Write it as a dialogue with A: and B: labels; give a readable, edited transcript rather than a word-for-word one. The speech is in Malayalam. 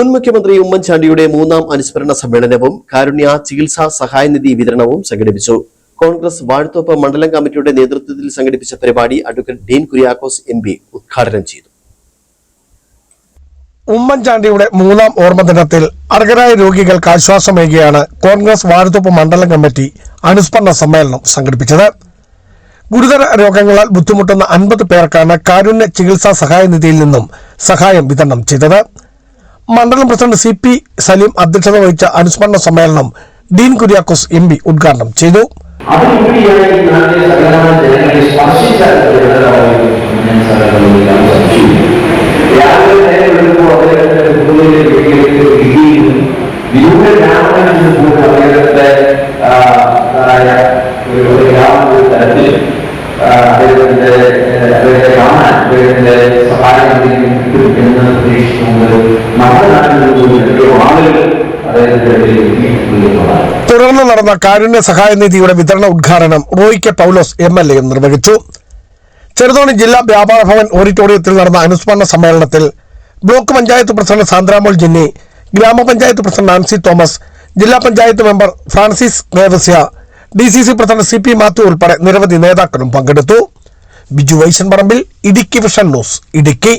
A: മുൻ മുഖ്യമന്ത്രി ഉമ്മൻചാണ്ടിയുടെ മൂന്നാം അനുസ്മരണ സമ്മേളനവും കാരുണ്യ ചികിത്സാ സഹായനിധി വിതരണവും സംഘടിപ്പിച്ചു. കോൺഗ്രസ് വാഴത്തോപ്പ് മണ്ഡലം കമ്മിറ്റിയുടെ നേതൃത്വത്തിൽ സംഘടിപ്പിച്ച പരിപാടി അഡ്വക്കേറ്റ് ഡീൻ കുര്യാക്കോസ് MP ഉദ്ഘാടനം ചെയ്തു.
B: ഉമ്മൻചാണ്ടിയുടെ മൂന്നാം ഓർമ്മ ദിനത്തിൽ അർഹരായ രോഗികൾക്ക് ആശ്വാസമേകിയാണ് കോൺഗ്രസ് വാഴത്തോപ്പ് മണ്ഡലം കമ്മിറ്റി അനുസ്മരണ സമ്മേളനം സംഘടിപ്പിച്ചത്. ഗുരുതര രോഗങ്ങളാൽ ബുദ്ധിമുട്ടുന്ന 50 പേർക്കാണ് കാരുണ്യ ചികിത്സാ സഹായനിധിയിൽ നിന്നും സഹായം വിതരണം ചെയ്തത്. മണ്ഡലം പ്രസിഡന്റ് CP സലീം അധ്യക്ഷത വഹിച്ച അനുസ്മരണ സമ്മേളനം ഡീൻ കുര്യാക്കോസ് MP ഉദ്ഘാടനം ചെയ്തു. തുടർന്ന് നടന്ന കാരുണ്യ സഹായനിധിയുടെ വിതരണ ഉദ്ഘാടനം റോയ് കെ പൗലോസ് MLA നിർവഹിച്ചു. ചെറുതോണി ജില്ലാ വ്യാപാര ഭവൻ ഓഡിറ്റോറിയത്തിൽ നടന്ന അനുസ്മരണ സമ്മേളനത്തിൽ block panchayat president Sandramol Jinny, grama panchayat president Nancy Thomas, ജില്ലാ panchayat member Francis Nevasya, DCC president CP Mathew ഉൾപ്പെടെ നിരവധി നേതാക്കളും പങ്കെടുത്തു. Biju Vaishan Parambil, Idukki vision news, Idukki.